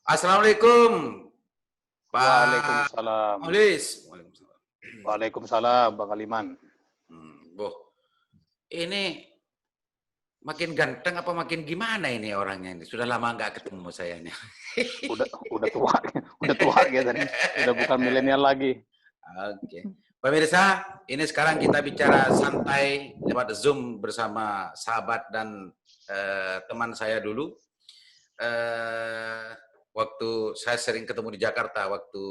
Assalamualaikum, Pak Waalaikumsalam. Mulis. Waalaikumsalam, Bang Aliman. Boh, ini makin ganteng apa makin gimana ini orangnya ini? Sudah lama nggak ketemu saya nih. Udah tua gitu nih. Udah bukan milenial lagi. Oke. Pemirsa, ini sekarang kita bicara santai lewat Zoom bersama sahabat dan teman saya dulu. Waktu saya sering ketemu di Jakarta waktu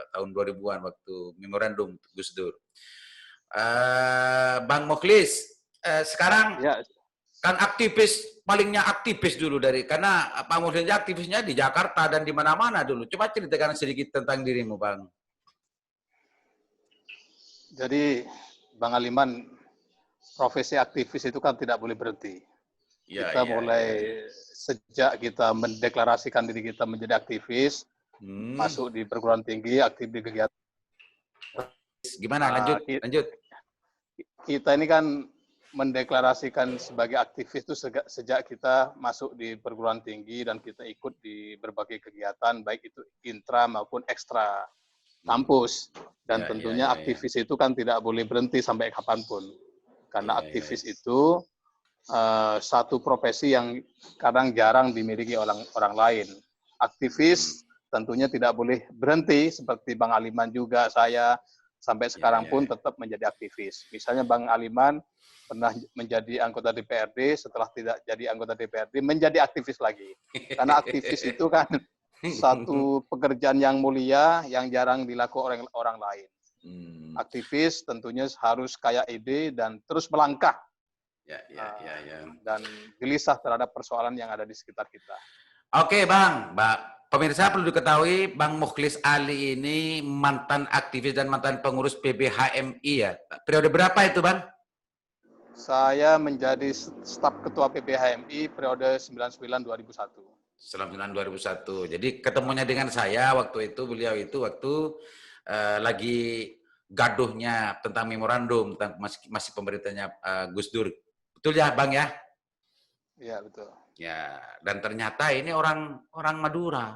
tahun 2000-an, waktu memorandum Gus Dur. Bang Mukhlis, sekarang Ya. kan aktivis, palingnya aktivis dulu karena Pak Mukhlis aktivisnya di Jakarta dan di mana-mana dulu. Coba ceritakan sedikit tentang dirimu, Bang. Jadi, Bang Aliman, profesi aktivis itu kan tidak boleh berhenti. Kita mulai sejak kita mendeklarasikan diri kita menjadi aktivis, masuk di perguruan tinggi, aktif di kegiatan. Gimana? Lanjut. Kita ini kan mendeklarasikan sebagai aktivis itu sejak kita masuk di perguruan tinggi dan kita ikut di berbagai kegiatan, baik itu intra maupun ekstra kampus. Dan tentunya aktivis itu kan tidak boleh berhenti sampai kapanpun. Karena aktivis itu satu profesi yang kadang jarang dimiliki orang lain. Aktivis tentunya tidak boleh berhenti, seperti Bang Aliman juga, saya sampai sekarang pun tetap menjadi aktivis. Misalnya Bang Aliman pernah menjadi anggota DPRD, setelah tidak jadi anggota DPRD, menjadi aktivis lagi. Karena aktivis itu kan satu pekerjaan yang mulia, yang jarang dilakukan orang lain. Aktivis tentunya harus kaya ide dan terus melangkah. Dan gelisah terhadap persoalan yang ada di sekitar kita. Oke, Bang. Pemirsa perlu diketahui, Bang Mukhlis Ali ini mantan aktivis dan mantan pengurus PBHMI ya. Periode berapa itu, Bang? Saya menjadi staf ketua PBHMI periode 99-2001. 99-2001. Jadi ketemunya dengan saya waktu itu, beliau itu waktu lagi gaduhnya tentang memorandum, tentang masih pemerintahnya Gus Dur. Betul ya, Bang ya? Iya, betul. Ya, dan ternyata ini orang Madura,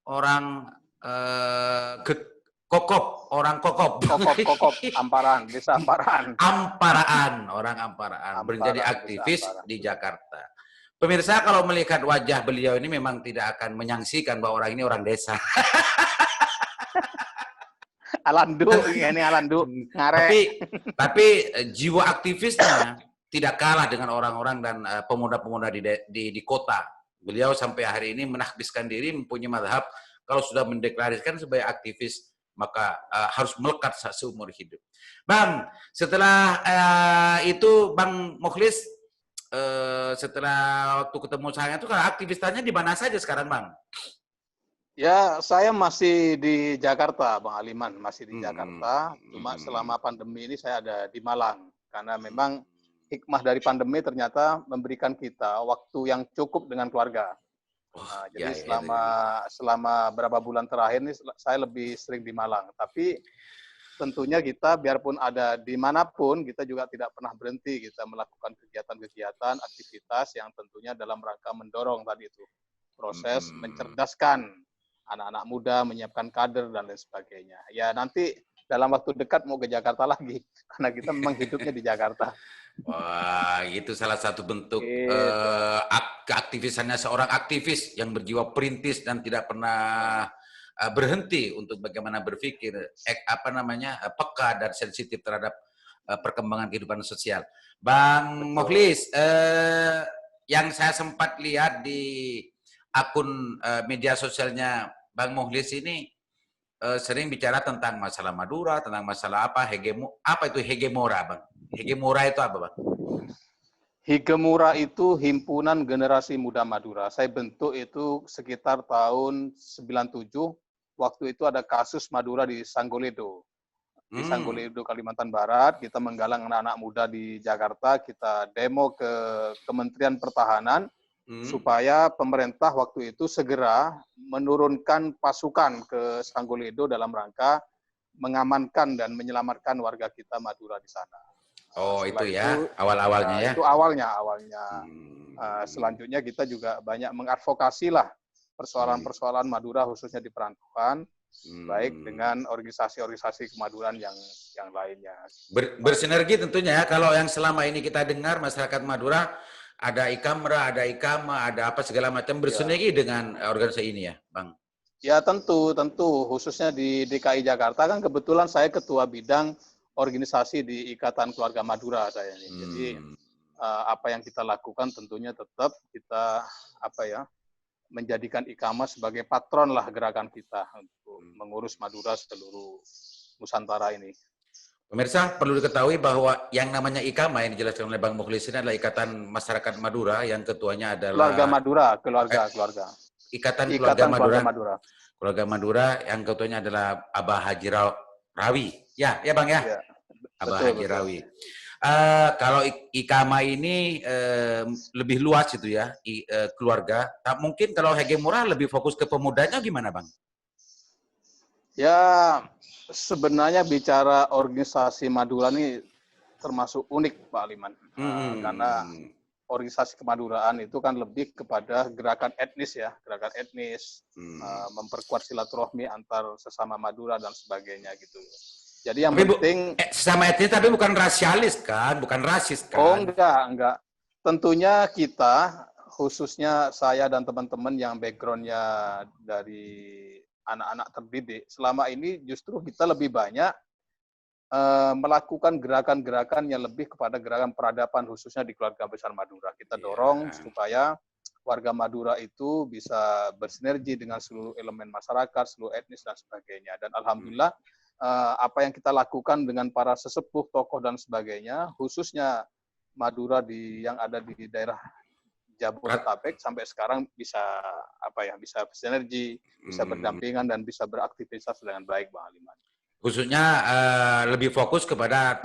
orang Kokop, Amparan, desa Amparan. Orang Amparaan, menjadi aktivis di Jakarta. Pemirsa kalau melihat wajah beliau ini memang tidak akan menyaksikan bahwa orang ini orang desa. Alandu, ini Alandu. Tapi jiwa aktivisnya tidak kalah dengan orang-orang dan pemuda-pemuda di kota. Beliau sampai hari ini menakbiskan diri, mempunyai madhab, kalau sudah mendeklarasikan sebagai aktivis, maka harus melekat seumur hidup. Bang, setelah itu Bang Mukhlis, setelah waktu ketemu saya itu kan aktivitasnya di mana saja sekarang, Bang? Ya, saya masih di Jakarta, Bang Aliman, masih di Jakarta. Cuma selama pandemi ini saya ada di Malang, karena memang hikmah dari pandemi ternyata memberikan kita waktu yang cukup dengan keluarga. Jadi selama berapa bulan terakhir ini saya lebih sering di Malang. Tapi tentunya kita biarpun ada dimanapun, kita juga tidak pernah berhenti kita melakukan kegiatan-kegiatan, aktivitas yang tentunya dalam rangka mendorong tadi itu proses mencerdaskan anak-anak muda, menyiapkan kader dan lain sebagainya. Ya nanti dalam waktu dekat mau ke Jakarta lagi, karena kita memang hidupnya di Jakarta. Wah, itu salah satu bentuk keaktivisannya seorang aktivis yang berjiwa perintis dan tidak pernah berhenti untuk bagaimana berpikir peka dan sensitif terhadap perkembangan kehidupan sosial. Bang Mukhlis, yang saya sempat lihat di akun media sosialnya Bang Mukhlis ini sering bicara tentang masalah Madura, tentang masalah apa itu hegemora, Bang? Hegemora itu apa, Bang? Hegemora itu Himpunan Generasi Muda Madura. Saya bentuk itu sekitar tahun 97. Waktu itu ada kasus Madura di Sanggoledo. Di Sanggoledo, Kalimantan Barat, kita menggalang anak-anak muda di Jakarta, kita demo ke Kementerian Pertahanan, supaya pemerintah waktu itu segera menurunkan pasukan ke Sanggoledo dalam rangka mengamankan dan menyelamatkan warga kita Madura di sana. Oh, Setelah itu itu ya, awal-awalnya ya. itu awalnya. Hmm. Selanjutnya kita juga banyak mengadvokasi lah Hmm. persoalan-persoalan Madura khususnya di perantauan, baik Hmm. dengan organisasi-organisasi kemaduran yang lainnya. Pak Aliman. Bersinergi tentunya ya. Kalau yang selama ini kita dengar masyarakat Madura ada Ikamra, ada Ikama, ada apa segala macam Ya, bersinergi dengan organisasi ini ya, Bang. ya tentu khususnya di DKI Jakarta kan kebetulan saya ketua bidang organisasi di Ikatan Keluarga Madura saya ini. Jadi Hmm. apa yang kita lakukan tentunya tetap kita apa ya menjadikan Ikama sebagai patron lah gerakan kita untuk mengurus Madura seluruh Nusantara ini. Pemirsa, perlu diketahui bahwa yang namanya IKAMA yang dijelaskan oleh Bang Mukhlis ini adalah Ikatan Masyarakat Madura yang ketuanya Keluarga adalah Madura, eh, keluarga. Ikatan Keluarga Ikatan Keluarga Madura. Madura. Keluarga Madura yang ketuanya adalah Abah Haji Rawi. Ya, ya Bang ya. Ya, Abah betul Haji betul. Rawi. Kalau IKAMA ini lebih luas itu ya, keluarga. Tak mungkin kalau Hegemora lebih fokus ke pemudanya gimana Bang? Ya, sebenarnya bicara organisasi Madura ini termasuk unik, Pak Aliman. Karena Hmm. organisasi kemaduraan itu kan lebih kepada gerakan etnis ya, gerakan etnis, Hmm. memperkuat silaturahmi antar sesama Madura dan sebagainya gitu. Jadi yang Tapi penting, sesama etnis tapi bukan rasialis kan, bukan rasis oh kan? enggak. Tentunya kita, khususnya saya dan teman-teman yang backgroundnya dari anak-anak terdidik, selama ini justru kita lebih banyak melakukan gerakan-gerakan yang lebih kepada gerakan peradaban khususnya di keluarga besar Madura. Kita dorong Ya. supaya warga Madura itu bisa bersinergi dengan seluruh elemen masyarakat, seluruh etnis dan sebagainya. Dan alhamdulillah apa yang kita lakukan dengan para sesepuh, tokoh dan sebagainya, khususnya Madura yang ada di daerah Jabodetabek sampai sekarang bisa bisa bersinergi, bisa berdampingan dan bisa beraktivitas dengan baik, Bang Aliman. Khususnya lebih fokus kepada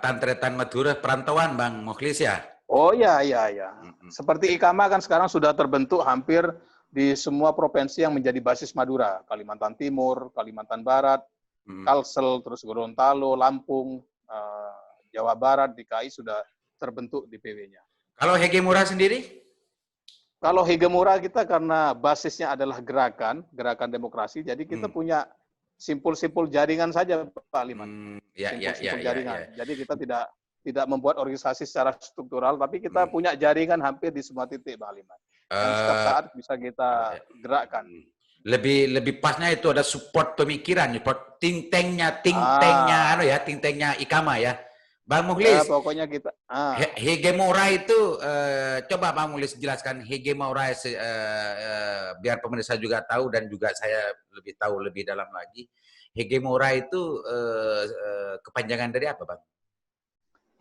tantretan Madura perantauan Bang Mukhlis ya. Oh iya. Mm-mm. Seperti IKAMA kan sekarang sudah terbentuk hampir di semua provinsi yang menjadi basis Madura. Kalimantan Timur, Kalimantan Barat, Mm. Kalsel, terus Gorontalo, Lampung, Jawa Barat, DKI sudah terbentuk di PW-nya. Kalau Hegemura sendiri? Kalau Hegemura kita karena basisnya adalah gerakan demokrasi, jadi kita punya simpul-simpul jaringan saja, Pak Liman. Ya. Simpul-simpul jaringan. Jadi kita tidak membuat organisasi secara struktural, tapi kita punya jaringan hampir di semua titik, Pak Liman. Yang setiap saat bisa kita gerakkan. Lebih pasnya itu ada support pemikiran, support think tanknya IKAMA ya. Bang Ya, Mukhlis, pokoknya kita. Hegemora itu coba Bang Mulis jelaskan Hegemora biar pemirsa juga tahu dan juga saya lebih tahu lebih dalam lagi. Hegemora itu kepanjangan dari apa, Bang?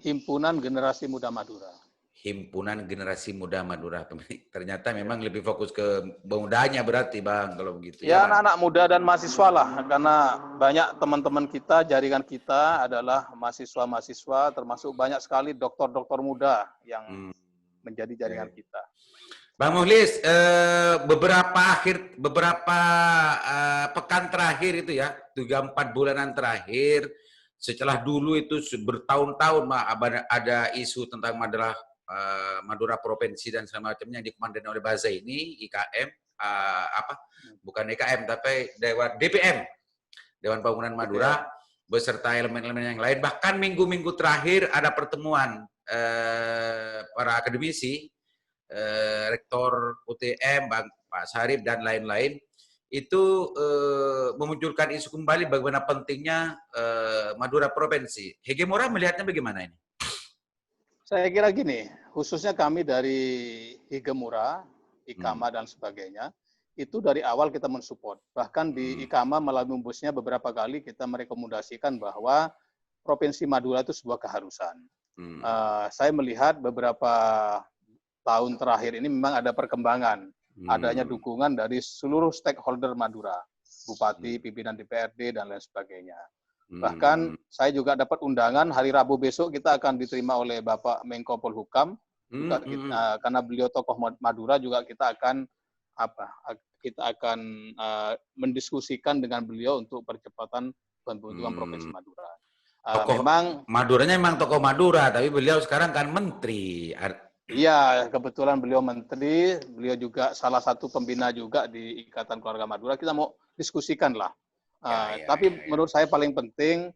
Himpunan Generasi Muda Madura. Himpunan Generasi Muda Madura. Ternyata memang Ya. lebih fokus ke mudanya berarti, Bang, kalau begitu ya, Ya, Bang. anak-anak muda dan mahasiswa lah, karena banyak teman-teman kita, jaringan kita adalah mahasiswa-mahasiswa, termasuk banyak sekali dokter-dokter muda yang menjadi jaringan kita. Bang Muhlis, beberapa pekan terakhir itu ya, 3-4 bulanan terakhir, setelah dulu itu bertahun-tahun ada isu tentang Madura Provinsi dan segala macamnya yang dikomandoi oleh Baza ini, IKM, bukan IKM tapi DPM, Dewan Pembangunan Madura, beserta elemen-elemen yang lain. Bahkan minggu-minggu terakhir ada pertemuan para akademisi, Rektor UTM, Pak Sarip dan lain-lain, itu memunculkan isu kembali bagaimana pentingnya Madura Provinsi. Hegemora melihatnya bagaimana ini? Saya kira gini, khususnya kami dari Higemura, IKAMA dan sebagainya, itu dari awal kita mensupport. Bahkan di IKAMA melalui umbusnya beberapa kali kita merekomendasikan bahwa Provinsi Madura itu sebuah keharusan. Saya melihat beberapa tahun terakhir ini memang ada perkembangan, adanya dukungan dari seluruh stakeholder Madura, Bupati, pimpinan DPRD, dan lain sebagainya. Bahkan saya juga dapat undangan hari Rabu besok kita akan diterima oleh Bapak Menko Polhukam, juga karena beliau tokoh Madura juga kita akan mendiskusikan dengan beliau untuk percepatan pembentukan Provinsi Madura. Tokoh Memang Maduranya memang tokoh Madura, tapi beliau sekarang kan menteri. iya, kebetulan beliau menteri, beliau juga salah satu pembina juga di Ikatan Keluarga Madura. Kita mau diskusikan lah. Ya, ya, Tapi ya, ya. menurut saya paling penting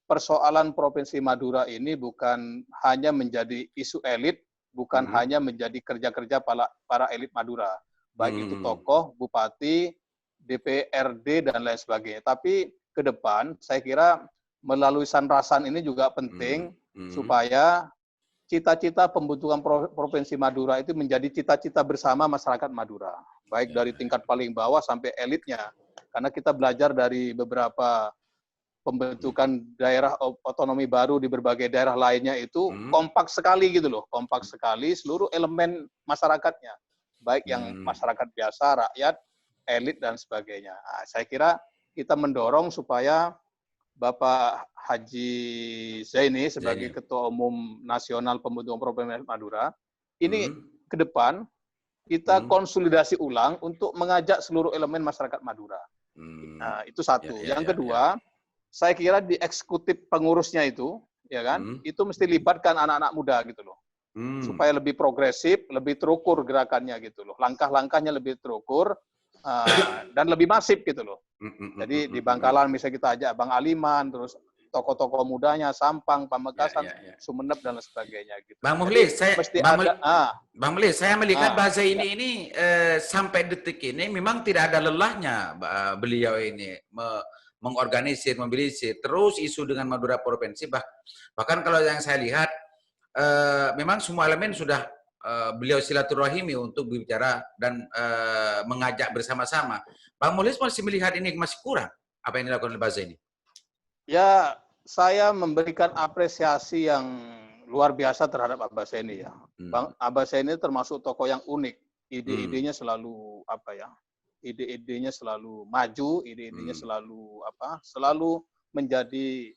persoalan Provinsi Madura ini bukan hanya menjadi isu elit, bukan hanya menjadi kerja-kerja para elit Madura, baik itu tokoh, bupati, DPRD dan lain sebagainya. Tapi ke depan saya kira melalui Sanrasan ini juga penting supaya cita-cita pembentukan Provinsi Madura itu menjadi cita-cita bersama masyarakat Madura, baik dari tingkat paling bawah sampai elitnya. Karena kita belajar dari beberapa pembentukan daerah otonomi baru di berbagai daerah lainnya itu kompak sekali gitu loh, kompak sekali seluruh elemen masyarakatnya, baik yang masyarakat biasa, rakyat, elit dan sebagainya. Nah, saya kira kita mendorong supaya Bapak Haji Zaini sebagai Ketua Umum Nasional Pembentukan Provinsi Madura, ini ke depan kita konsolidasi ulang untuk mengajak seluruh elemen masyarakat Madura. Nah, itu satu. Yang kedua, saya kira di eksekutif pengurusnya itu, ya kan, itu mesti libatkan anak-anak muda gitu loh, supaya lebih progresif, lebih terukur gerakannya gitu loh, langkah-langkahnya lebih terukur dan lebih masif gitu loh. Jadi di Bangkalan misalnya kita ajak Bang Aliman, terus tokoh-tokoh mudanya, Sampang, Pamekasan, Sumeneb dan lain sebagainya gitu. Bang Muhlis, Bang Muhlis, saya melihat bahasa ini sampai detik ini memang tidak ada lelahnya beliau ini mengorganisir, mobilisir terus isu dengan Madura Provinsi. Bahkan kalau yang saya lihat memang semua elemen sudah beliau silaturahimi untuk berbicara dan mengajak bersama-sama. Bang Muhlis masih melihat ini masih kurang apa yang dilakukan oleh Baza ini? Ya, saya memberikan apresiasi yang luar biasa terhadap Abbas ini ya. Bang Abbas ini termasuk tokoh yang unik. Ide-idenya selalu apa ya? Ide-idenya selalu maju, ide-idenya selalu apa? Selalu menjadi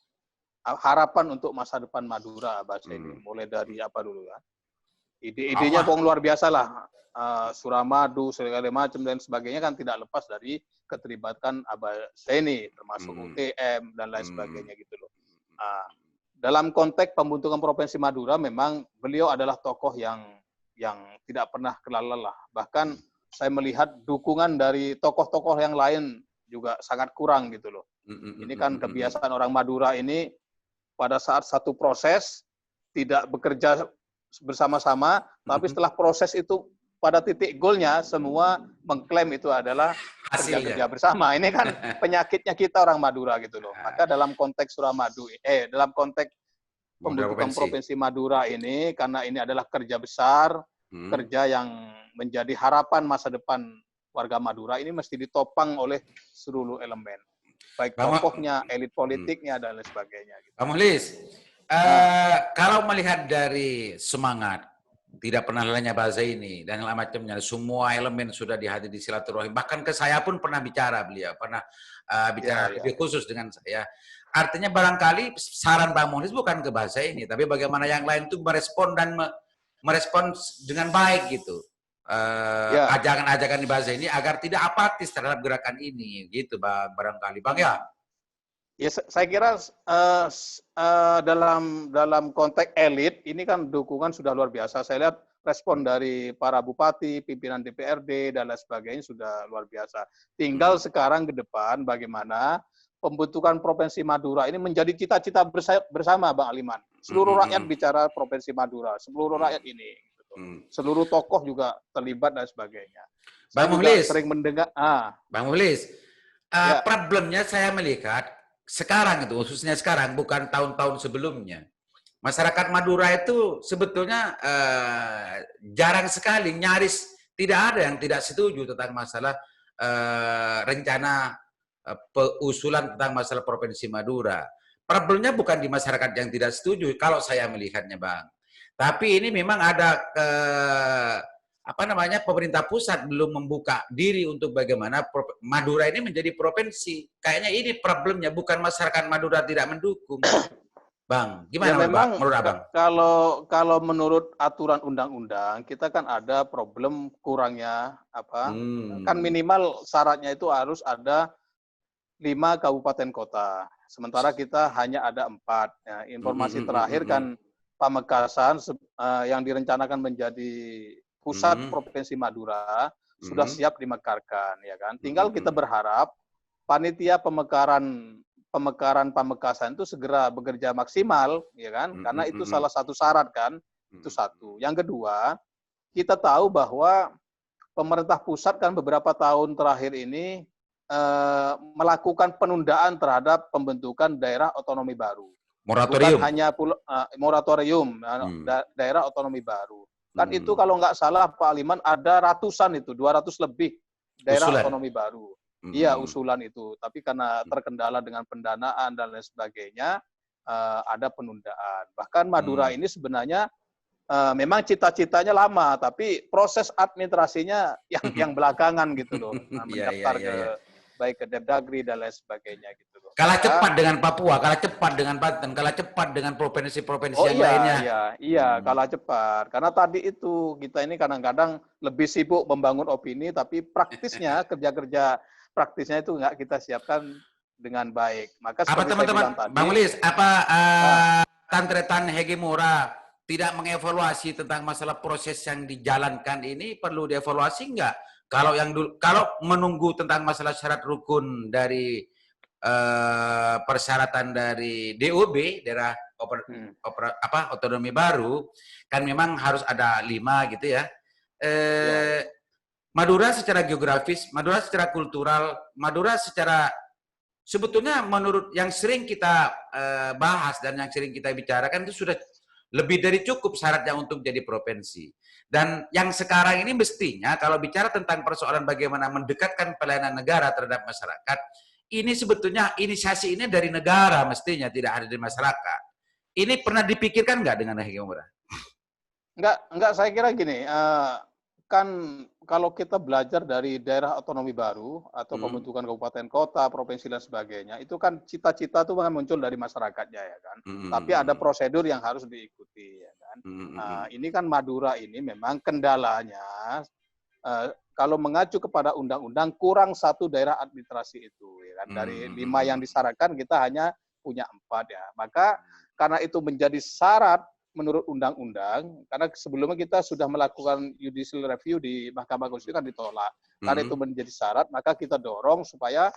harapan untuk masa depan Madura Abbas ini. Mulai dari apa dulu ya? Ide-idenya pokoknya luar biasa lah. Suramadu, segala macam dan sebagainya kan tidak lepas dari keterlibatan Abbas ini, termasuk UTM dan lain sebagainya gitu loh. Dalam konteks pembentukan Provinsi Madura memang beliau adalah tokoh yang tidak pernah kelalalah. Bahkan saya melihat dukungan dari tokoh-tokoh yang lain juga sangat kurang gitu loh. Ini kan kebiasaan orang Madura ini pada saat satu proses tidak bekerja bersama-sama, tapi setelah proses itu pada titik goalnya semua mengklaim itu adalah kerja-kerja bersama. Ini kan penyakitnya kita orang Madura gitu loh. Maka dalam konteks Suramadu, dalam konteks pembentukan Provinsi Madura ini, karena ini adalah kerja besar, kerja yang menjadi harapan masa depan warga Madura, ini mesti ditopang oleh seluruh elemen. Baik tokohnya, elit politiknya, dan lain sebagainya. Gitu. Pak Muhlis, kalau melihat dari semangat, tidak pernah lelahnya bahasa ini dan yang macamnya, semua elemen sudah dihadiri di silaturahim. Bahkan ke saya pun pernah bicara beliau, pernah bicara lebih khusus dengan saya. Artinya barangkali saran Bang Muhlis bukan ke bahasa ini, tapi bagaimana yang lain itu merespon dan merespon dengan baik gitu. Ajakan-ajakan di bahasa ini agar tidak apatis terhadap gerakan ini, gitu Bang, barangkali Bang ya. Ya, saya kira dalam konteks elit ini kan dukungan sudah luar biasa. Saya lihat respon dari para bupati, pimpinan DPRD dan lain sebagainya sudah luar biasa. Tinggal sekarang ke depan bagaimana pembentukan Provinsi Madura ini menjadi cita-cita bersama, Bang Aliman. Seluruh rakyat bicara Provinsi Madura, seluruh rakyat ini, gitu. Seluruh tokoh juga terlibat dan sebagainya. Bang Muhlis, sering mendengar. Bang Muhlis, problemnya saya melihat sekarang itu, khususnya sekarang, bukan tahun-tahun sebelumnya. Masyarakat Madura itu sebetulnya jarang sekali, nyaris tidak ada yang tidak setuju tentang masalah rencana usulan tentang masalah Provinsi Madura. Problemnya bukan di masyarakat yang tidak setuju, kalau saya melihatnya Bang. Tapi ini memang ada pemerintah pusat belum membuka diri untuk bagaimana Madura ini menjadi provinsi. Kayaknya ini problemnya, bukan masyarakat Madura tidak mendukung. Bang, gimana ya, memang, menurut Abang? Kalau menurut aturan undang-undang, kita kan ada problem kurangnya kan minimal syaratnya itu harus ada 5 kabupaten kota. sementara kita hanya ada 4. Ya, informasi terakhir kan Pamekasan yang direncanakan menjadi pusat Provinsi Madura sudah siap dimekarkan, ya kan. Tinggal kita berharap panitia pemekaran Pamekasan itu segera bekerja maksimal, ya kan, karena itu salah satu syarat kan. Itu satu. Yang kedua, kita tahu bahwa pemerintah pusat kan beberapa tahun terakhir ini melakukan penundaan terhadap pembentukan daerah otonomi baru. Moratorium. Bukan hanya moratorium daerah otonomi baru. Kan itu kalau nggak salah Pak Aliman ada ratusan itu, 200 lebih daerah otonomi baru. Iya, usulan itu. Tapi karena terkendala dengan pendanaan dan lain sebagainya, ada penundaan. Bahkan Madura ini sebenarnya memang cita-citanya lama, tapi proses administrasinya yang belakangan gitu loh, mendaftar baik ke Depdagri dan lain sebagainya gitu loh. Kalah cepat dengan Papua, kalah cepat dengan Banten, kalah cepat dengan provinsi-provinsi yang lainnya. Iya, kalah cepat. Karena tadi itu kita ini kadang-kadang lebih sibuk membangun opini, tapi praktisnya kerja-kerja praktisnya itu nggak kita siapkan dengan baik. Maka apa teman-teman, Bang Ulis, Tantretan Hegemora tidak mengevaluasi tentang masalah proses yang dijalankan ini perlu dievaluasi enggak? Kalau menunggu tentang masalah syarat rukun dari persyaratan dari DOB daerah otonomi baru kan memang harus ada 5 gitu ya. Madura secara geografis, Madura secara kultural, Madura secara sebetulnya menurut yang sering kita bahas dan yang sering kita bicarakan itu sudah lebih dari cukup syaratnya untuk jadi provinsi. Dan yang sekarang ini mestinya kalau bicara tentang persoalan bagaimana mendekatkan pelayanan negara terhadap masyarakat, ini sebetulnya inisiasi ini dari negara mestinya, tidak ada di masyarakat. Ini pernah dipikirkan nggak dengan Hegemora? Enggak, saya kira gini, kan kalau kita belajar dari daerah otonomi baru atau pembentukan kabupaten kota, provinsi dan sebagainya, itu kan cita-cita itu muncul dari masyarakatnya ya kan. Tapi ada prosedur yang harus diikuti ya kan. Nah, ini kan Madura ini memang kendalanya kalau mengacu kepada undang-undang kurang 1 daerah administrasi itu ya kan. Dari 5 yang disyaratkan kita hanya punya 4 ya. Maka karena itu menjadi syarat menurut undang-undang, karena sebelumnya kita sudah melakukan judicial review di Mahkamah Konstitusi kan ditolak. Karena itu menjadi syarat, maka kita dorong supaya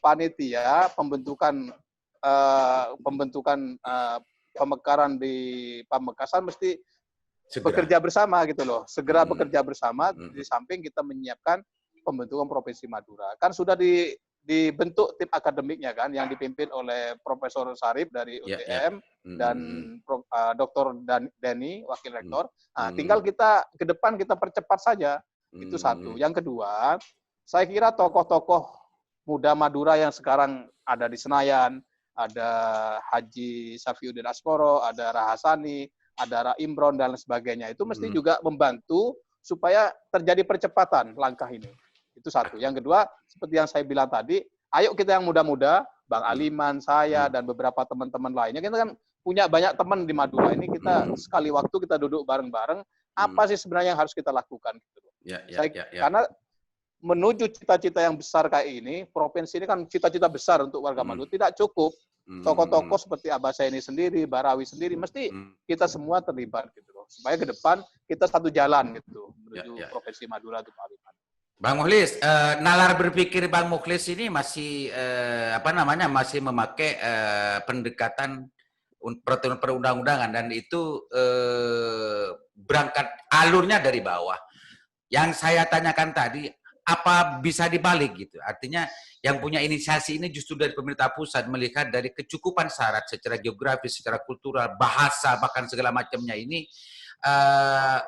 panitia pembentukan pemekaran di Pamekasan mesti bekerja bersama gitu loh, segera bekerja bersama di samping kita menyiapkan pembentukan Provinsi Madura. Kan sudah dibentuk tim akademiknya kan, yang dipimpin oleh Profesor Sarip dari UTM dan Dr. Dani, Wakil Rektor. Nah, tinggal kita ke depan kita percepat saja. Itu satu. Yang kedua, saya kira tokoh-tokoh muda Madura yang sekarang ada di Senayan, ada Haji Safiuddin Asporo, ada Rahasani, ada Ra Imron dan lain sebagainya, itu mesti juga membantu supaya terjadi percepatan langkah ini. Itu satu. Yang kedua, seperti yang saya bilang tadi, ayo kita yang muda-muda, Bang Aliman, saya, dan beberapa teman-teman lainnya, kita kan punya banyak teman di Madura. Ini kita sekali waktu kita duduk bareng-bareng, apa sih sebenarnya yang harus kita lakukan? Gitu. Karena menuju cita-cita yang besar kayak ini, provinsi ini kan cita-cita besar untuk warga Madura, tidak cukup. Tokoh-tokoh seperti Abah Saini sendiri, Barawi sendiri, mesti kita semua terlibat gitu loh. Supaya ke depan kita satu jalan gitu menuju Provinsi Madura itu Pak Aliman. Bang Mukhlis, nalar berpikir Bang Mukhlis ini masih masih memakai pendekatan perundang-undangan dan itu berangkat alurnya dari bawah. Yang saya tanyakan tadi, apa bisa dibalik gitu? Artinya yang punya inisiasi ini justru dari pemerintah pusat melihat dari kecukupan syarat secara geografis, secara kultural, bahasa, bahkan segala macamnya ini.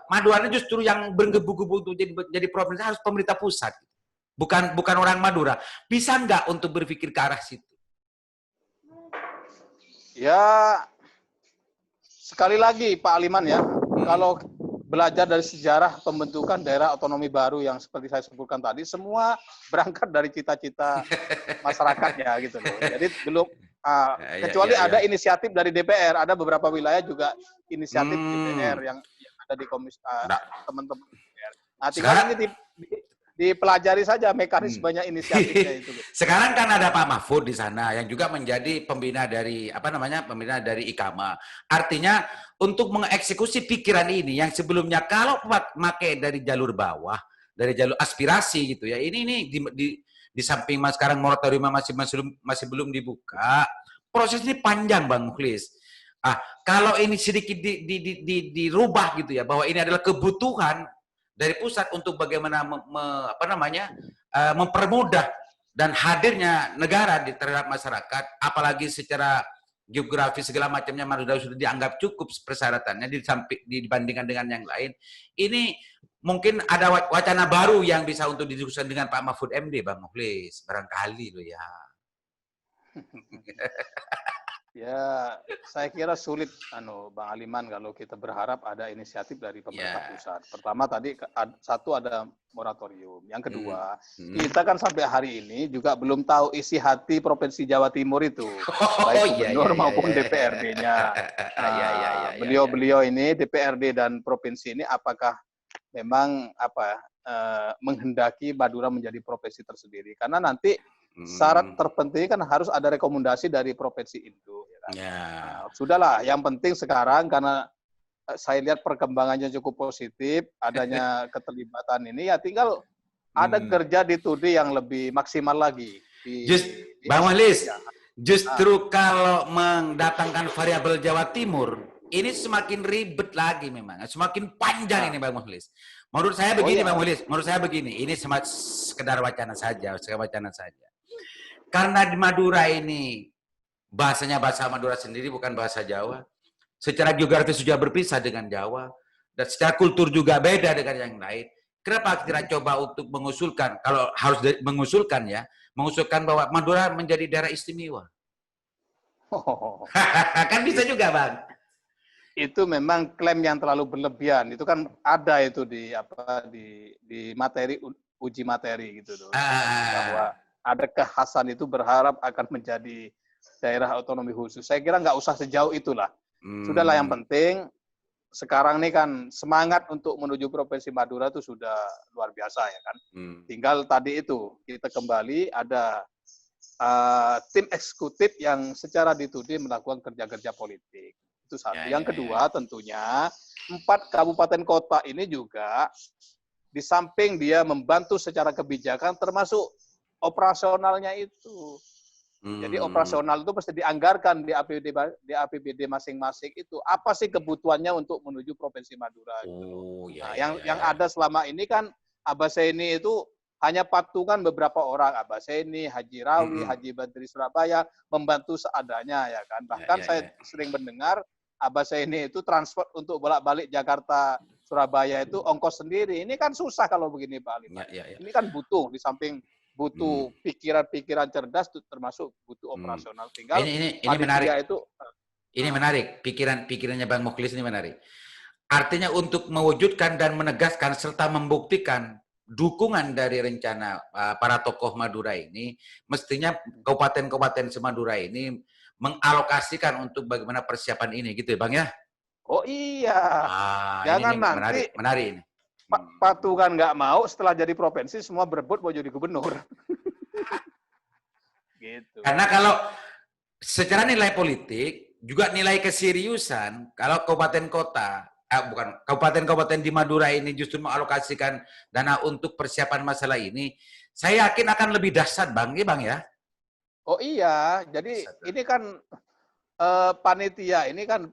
Madura justru yang bergebu-gebu untuk jadi provinsi harus pemerintah pusat, bukan orang Madura. Bisa nggak untuk berpikir ke arah situ? Ya, sekali lagi Pak Aliman ya, kalau belajar dari sejarah pembentukan daerah otonomi baru yang seperti saya sebutkan tadi, semua berangkat dari cita-cita masyarakatnya gitu loh. Jadi belum kecuali ada inisiatif dari DPR, ada beberapa wilayah juga inisiatif DPR yang ada di komisi teman-teman DPR. Nah, tinggal ini dipelajari saja mekanismenya inisiatifnya itu. Sekarang kan ada Pak Mahfud di sana yang juga menjadi pembina dari pembina dari IKAMA. Artinya untuk mengeksekusi pikiran ini yang sebelumnya kalau pakai dari jalur bawah, dari jalur aspirasi gitu ya. Ini di samping mas sekarang moratorium masih belum dibuka, proses ini panjang Bang Mukhlis. Kalau ini sedikit dirubah gitu ya, bahwa ini adalah kebutuhan dari pusat untuk bagaimana mempermudah dan hadirnya negara terhadap masyarakat, apalagi secara geografi segala macamnya sudah dianggap cukup persyaratannya dibandingkan dengan yang lain. Ini mungkin ada wacana baru yang bisa untuk didiskusikan dengan Pak Mahfud MD, Bang Mukhlis, barangkali loh ya. Ya, saya kira sulit, Bang Aliman, kalau kita berharap ada inisiatif dari pemerintah pusat. Pertama tadi satu ada moratorium. Yang kedua, kita kan sampai hari ini juga belum tahu isi hati Provinsi Jawa Timur itu, baik gubernur maupun DPRD-nya. Beliau-beliau ini DPRD dan provinsi ini apakah memang menghendaki Madura menjadi provinsi tersendiri? Karena nanti syarat terpenting kan harus ada rekomendasi dari provinsi itu. Ya kan? Sudahlah, yang penting sekarang karena saya lihat perkembangannya cukup positif, adanya keterlibatan ini, ya tinggal ada kerja di Tudi yang lebih maksimal lagi. Bang Mukhlis, justru kalau mendatangkan variabel Jawa Timur, ini semakin ribet lagi memang, semakin panjang ini Bang Mukhlis. Menurut saya begini Bang Mukhlis, menurut saya begini, ini sekedar wacana saja, Karena di Madura ini bahasanya bahasa Madura sendiri bukan bahasa Jawa. Secara geografis sudah berpisah dengan Jawa dan secara kultur juga beda dengan yang lain. Kenapa tidak coba untuk mengusulkan, kalau harus mengusulkan bahwa Madura menjadi daerah istimewa? Kan bisa juga, Bang. Itu memang klaim yang terlalu berlebihan. Itu kan ada itu di materi uji materi gitu loh. Bahwa ada kekhasan itu berharap akan menjadi daerah otonomi khusus. Saya kira nggak usah sejauh itulah. Sudahlah, yang penting sekarang ini kan semangat untuk menuju Provinsi Madura itu sudah luar biasa ya kan. Tinggal tadi itu kita kembali ada tim eksekutif yang secara ditudi melakukan kerja-kerja politik. Itu satu. Yang kedua tentunya 4 kabupaten kota ini juga di samping dia membantu secara kebijakan termasuk operasionalnya itu. Jadi operasional itu pasti dianggarkan di APBD masing-masing itu. Apa sih kebutuhannya untuk menuju Provinsi Madura? Yang ada selama ini kan Abaseni itu hanya patungan beberapa orang. Abaseni, Haji Rawi, Haji Badri Surabaya membantu seadanya ya kan. Bahkan saya sering mendengar Abaseni itu transport untuk bolak-balik Jakarta Surabaya itu ongkos sendiri. Ini kan susah kalau begini Pak Aliman. Ini kan butuh di samping butuh pikiran-pikiran cerdas, termasuk butuh operasional. Tinggal ini menarik. Ini menarik. Pikirannya Bang Mukhlis ini menarik. Artinya untuk mewujudkan dan menegaskan serta membuktikan dukungan dari rencana para tokoh Madura ini, mestinya kabupaten-kabupaten semadura ini mengalokasikan untuk bagaimana persiapan ini, gitu ya Bang ya? Oh iya. Jangan ini nanti menarik ini. Patungan nggak mau, setelah jadi provinsi semua berebut mau jadi gubernur. Gitu. Karena kalau secara nilai politik, juga nilai keseriusan, kalau kabupaten-kabupaten di Madura ini justru mengalokasikan dana untuk persiapan masalah ini, saya yakin akan lebih dahsyat Bang, ya Bang ya? Oh iya, jadi ini kan panitia, ini kan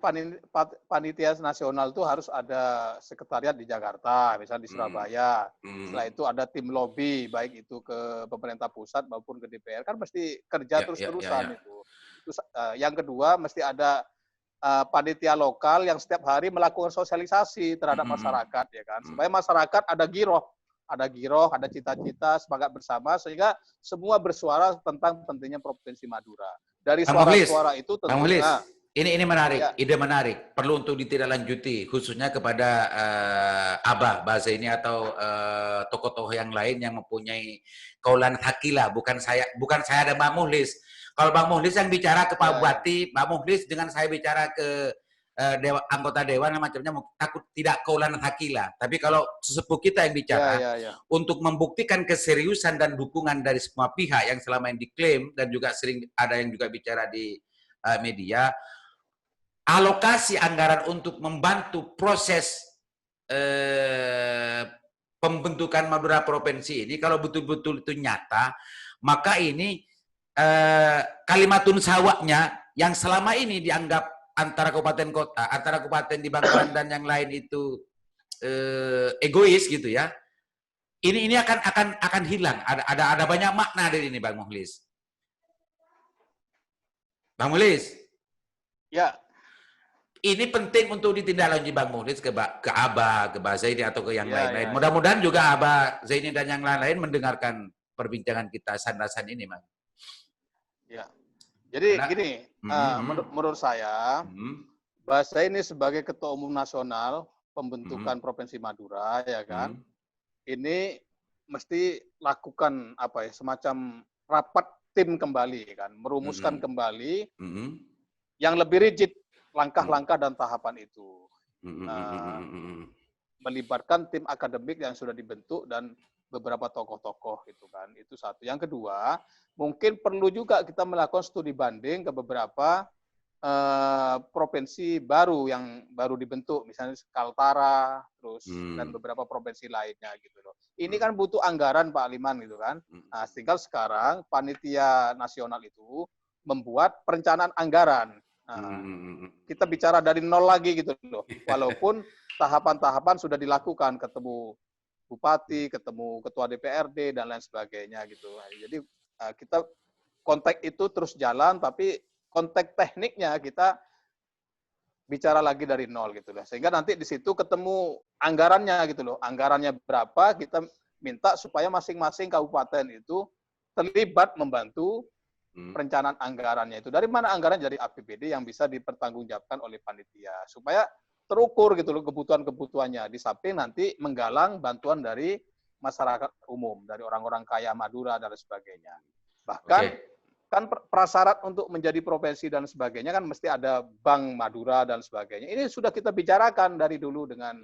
panitia nasional itu harus ada sekretariat di Jakarta, misalnya di Surabaya. Setelah itu ada tim lobby, baik itu ke pemerintah pusat maupun ke DPR, kan mesti kerja terus-terusan itu. Yang kedua, mesti ada panitia lokal yang setiap hari melakukan sosialisasi terhadap masyarakat, ya kan, supaya masyarakat ada giroh, ada cita-cita, semangat bersama, sehingga semua bersuara tentang pentingnya Provinsi Madura. Dari suara-suara itu tentunya. Ini menarik, ide menarik. Perlu untuk ditindaklanjuti, khususnya kepada Abah bahasa ini atau tokoh-tokoh yang lain yang mempunyai kaulan hakilah. Bukan saya dan Bang Mukhlis. Kalau Bang Mukhlis yang bicara ke Pak Bupati, Bang Mukhlis dengan saya bicara ke anggota dewan dan macamnya takut tidak kaulan hakila. Tapi kalau sesepuh kita yang bicara untuk membuktikan keseriusan dan dukungan dari semua pihak yang selama ini diklaim dan juga sering ada yang juga bicara di media, alokasi anggaran untuk membantu proses pembentukan Madura Provinsi ini kalau betul-betul itu nyata, maka ini Kalimatun Sawaknya yang selama ini dianggap antara kabupaten kota, antara kabupaten di Bangkalan dan yang lain itu egois gitu ya. Ini akan hilang. Ada banyak makna dari ini, Bang Mukhlis. Bang Mukhlis. Ya. Ini penting untuk ditindaklanjuti Bang Mukhlis ke Abah, ke Mbak Zaini atau ke yang lain-lain. Mudah-mudahan juga Abah Zaini dan yang lain-lain mendengarkan perbincangan kita sandasan ini, Bang. Ya. Jadi gini, menurut saya, bahasa ini sebagai Ketua Umum Nasional pembentukan Provinsi Madura, ya kan, ini mesti lakukan apa ya, semacam rapat tim kembali, kan, merumuskan kembali yang lebih rigid langkah-langkah dan tahapan itu. Melibatkan tim akademik yang sudah dibentuk dan beberapa tokoh-tokoh gitu kan. Itu satu. Yang kedua, mungkin perlu juga kita melakukan studi banding ke beberapa provinsi baru yang baru dibentuk, misalnya Kaltara, terus dan beberapa provinsi lainnya gitu loh. Ini kan butuh anggaran Pak Liman gitu kan. Nah, tinggal sekarang panitia nasional itu membuat perencanaan anggaran. Nah, kita bicara dari nol lagi gitu loh. Walaupun tahapan-tahapan sudah dilakukan, ketemu bupati, ketemu ketua DPRD dan lain sebagainya gitu. Jadi kita konteks itu terus jalan, tapi konteks tekniknya kita bicara lagi dari nol gitu loh. Sehingga nanti di situ ketemu anggarannya gitu loh. Anggarannya berapa, kita minta supaya masing-masing kabupaten itu terlibat membantu perencanaan anggarannya itu. Dari mana anggaran? Dari APBD yang bisa dipertanggungjawabkan oleh panitia. Supaya terukur gitu loh kebutuhan-kebutuhannya. Di samping nanti menggalang bantuan dari masyarakat umum, dari orang-orang kaya Madura dan sebagainya. Bahkan kan prasyarat untuk menjadi provinsi dan sebagainya kan mesti ada Bank Madura dan sebagainya. Ini sudah kita bicarakan dari dulu dengan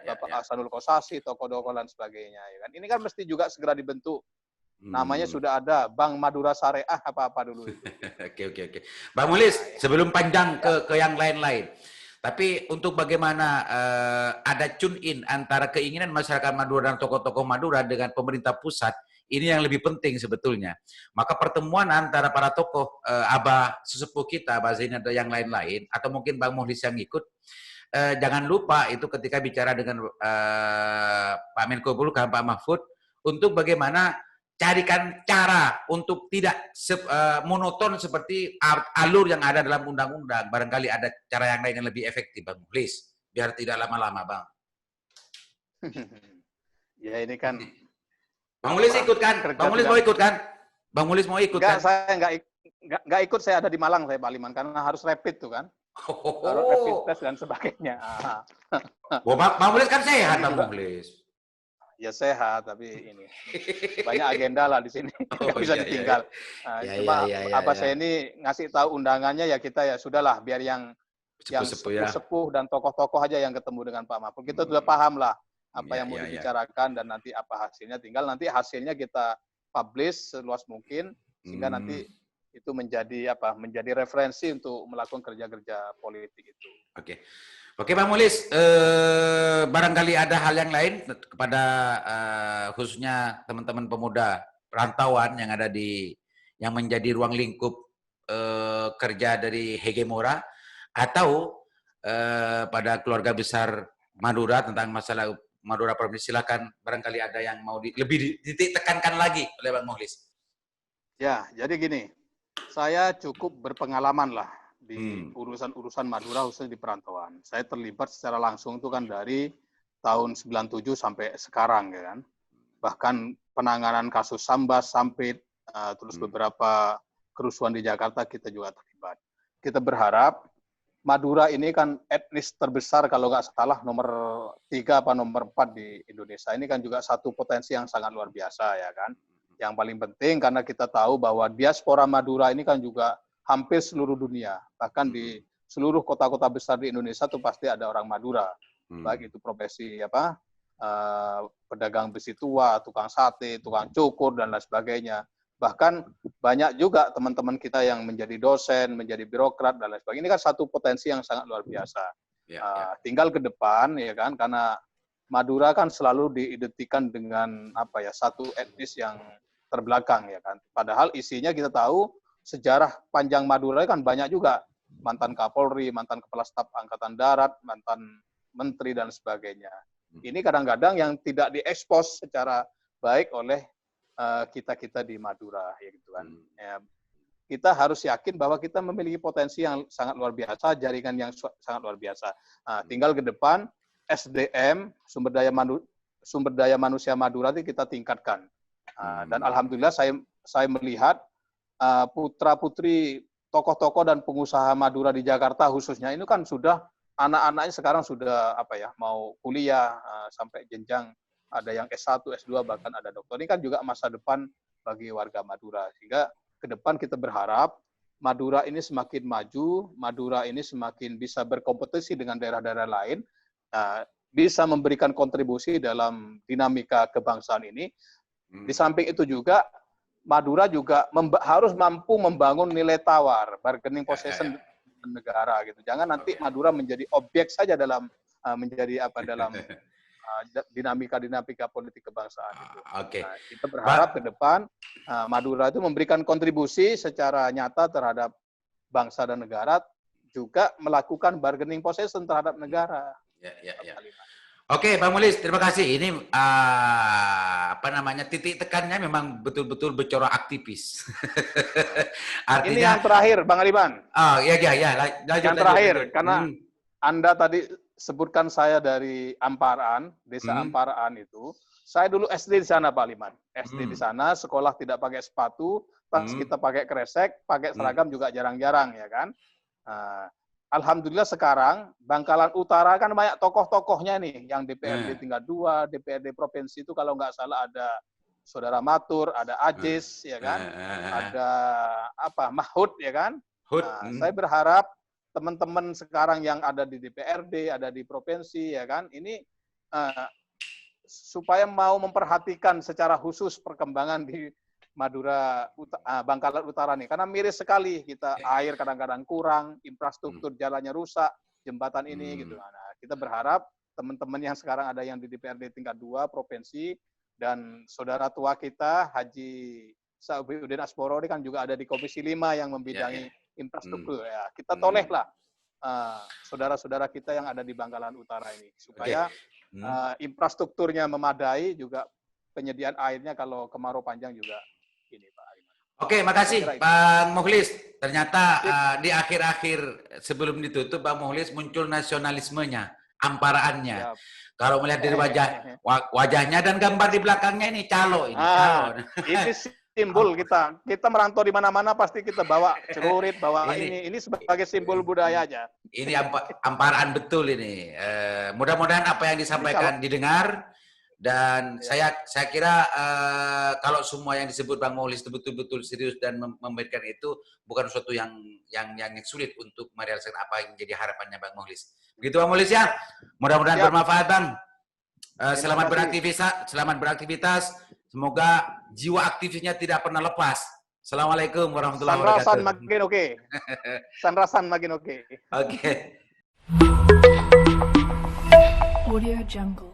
Bapak Ahsanul Kossasi, tokoh-tokoh dan sebagainya. Ya kan? Ini kan mesti juga segera dibentuk. Namanya sudah ada Bank Madura Syariah apa-apa dulu itu. Oke. Bang Mukhlis, sebelum panjang ke yang lain-lain. Tapi untuk bagaimana ada tune-in antara keinginan masyarakat Madura dan tokoh-tokoh Madura dengan pemerintah pusat, ini yang lebih penting sebetulnya. Maka pertemuan antara para tokoh, Abah sesepuh kita, Abah Zaini atau yang lain-lain, atau mungkin Bang Mukhlis yang ikut, jangan lupa itu ketika bicara dengan Pak Menko Polhukam, Pak Mahfud, untuk bagaimana carikan cara untuk tidak monoton seperti alur yang ada dalam undang-undang. Barangkali ada cara yang lain yang lebih efektif, Bang Mukhlis. Biar tidak lama-lama, Bang. Ya ini kan. Bang Mukhlis ikut kan? Bang Mukhlis mau ikut kan? Bang Mukhlis mau ikut kan? Saya nggak ikut, saya ada di Malang, saya Pak Liman. Karena harus rapid tuh kan. Harus rapid test dan sebagainya. Bang Mukhlis kan sehat, Bang Mukhlis. Ya sehat, tapi ini banyak agenda lah di sini, nggak bisa ditinggal. Cuma apa saya ini ngasih tahu undangannya ya kita ya sudahlah, biar yang sepuh-sepuh dan tokoh-tokoh aja yang ketemu dengan Pak Mahfud. Kita sudah paham lah apa yang mau dibicarakan dan nanti apa hasilnya. Tinggal nanti hasilnya kita publish seluas mungkin sehingga nanti itu menjadi referensi untuk melakukan kerja-kerja politik itu. Oke Bang Mukhlis, barangkali ada hal yang lain kepada khususnya teman-teman pemuda perantauan yang ada yang menjadi ruang lingkup kerja dari Hegemora atau pada keluarga besar Madura tentang masalah Madura Provinsi, silakan barangkali ada yang mau lebih ditekankan lagi oleh Bang Mukhlis. Ya, jadi gini, saya cukup berpengalaman lah di urusan-urusan Madura khususnya di perantauan. Saya terlibat secara langsung itu kan dari tahun 97 sampai sekarang ya kan. Bahkan penanganan kasus Sambas, Sampit, terus beberapa kerusuhan di Jakarta kita juga terlibat. Kita berharap Madura ini kan etnis terbesar kalau nggak salah nomor 3 apa nomor 4 di Indonesia. Ini kan juga satu potensi yang sangat luar biasa ya kan. Yang paling penting karena kita tahu bahwa diaspora Madura ini kan juga hampir seluruh dunia, bahkan di seluruh kota-kota besar di Indonesia tuh pasti ada orang Madura. Baik itu profesi pedagang besi tua, tukang sate, tukang cukur dan lain sebagainya. Bahkan banyak juga teman-teman kita yang menjadi dosen, menjadi birokrat dan lain sebagainya. Ini kan satu potensi yang sangat luar biasa. Tinggal ke depan ya kan, karena Madura kan selalu diidentikan dengan satu etnis yang terbelakang ya kan. Padahal isinya kita tahu sejarah panjang Madura kan banyak juga, mantan Kapolri, mantan Kepala Staf Angkatan Darat, mantan menteri dan sebagainya. Ini kadang-kadang yang tidak diekspos secara baik oleh kita-kita di Madura ya gitu kan. Kita harus yakin bahwa kita memiliki potensi yang sangat luar biasa, jaringan yang sangat luar biasa. Tinggal ke depan SDM, sumber daya manusia Madura itu kita tingkatkan. Dan alhamdulillah saya melihat putra-putri tokoh-tokoh dan pengusaha Madura di Jakarta khususnya ini kan sudah anak-anaknya sekarang sudah mau kuliah sampai jenjang, ada yang S1, S2 bahkan ada doktor. Ini kan juga masa depan bagi warga Madura. Sehingga ke depan kita berharap Madura ini semakin maju, Madura ini semakin bisa berkompetisi dengan daerah-daerah lain, bisa memberikan kontribusi dalam dinamika kebangsaan ini. Di samping itu juga Madura juga harus mampu membangun nilai tawar, bargaining possession negara gitu. Jangan nanti Madura menjadi objek saja dalam dalam dinamika politik kebangsaan itu. Kita berharap ke depan Madura itu memberikan kontribusi secara nyata terhadap bangsa dan negara, juga melakukan bargaining possession terhadap negara. Oke, Bang Mulis, terima kasih. Ini titik tekannya memang betul-betul bercorak aktivis. Artinya, ini yang terakhir, Bang Aliman. Yang terakhir, karena Anda tadi sebutkan saya dari Amparaan, desa Amparaan itu. Saya dulu SD di sana, Pak Aliman. SD di sana, sekolah tidak pakai sepatu, pas kita pakai kresek, pakai seragam juga jarang-jarang, ya kan. Alhamdulillah sekarang Bangkalan Utara kan banyak tokoh-tokohnya nih, yang DPRD tingkat 2, DPRD provinsi itu kalau nggak salah ada Saudara Matur, ada Ajis, ya kan, ada Mahfud, ya kan. Saya berharap teman-teman sekarang yang ada di DPRD, ada di provinsi, ya kan, ini supaya mau memperhatikan secara khusus perkembangan di Madura, Bangkalan Utara nih, karena miris sekali kita, air kadang-kadang kurang, infrastruktur jalannya rusak, jembatan ini gitu. Nah, kita berharap teman-teman yang sekarang ada yang di DPRD tingkat 2 provinsi dan saudara tua kita Haji Saubiudin Asmoro ini kan juga ada di Komisi 5 yang membidangi infrastruktur. Ya, kita tolehlah saudara-saudara kita yang ada di Bangkalan Utara ini supaya infrastrukturnya memadai, juga penyediaan airnya kalau kemarau panjang juga ini, Pak Aliman. Oke, makasih Bang Mukhlis. Ternyata di akhir-akhir sebelum ditutup Bang Mukhlis muncul nasionalismenya, amparaannya. Kalau melihat dari wajahnya dan gambar di belakangnya ini calo ini. Ini simbol kita. Kita merantau di mana-mana pasti kita bawa celurit, bawa ini sebagai simbol budayanya. Ini amparaan betul ini. Mudah-mudahan apa yang disampaikan didengar. Dan saya kira kalau semua yang disebut Bang Mukhlis itu betul-betul serius dan memberikan itu bukan sesuatu yang sulit untuk merealisasikan apa yang menjadi harapannya Bang Mukhlis. Begitu Bang Mukhlis ya. Mudah-mudahan bermanfaat Bang. Selamat beraktivitas. Semoga jiwa aktivisnya tidak pernah lepas. Assalamualaikum warahmatullahi wabarakatuh. Sanrasan makin oke. Sanrasan makin oke. Oke. Audio Jungle.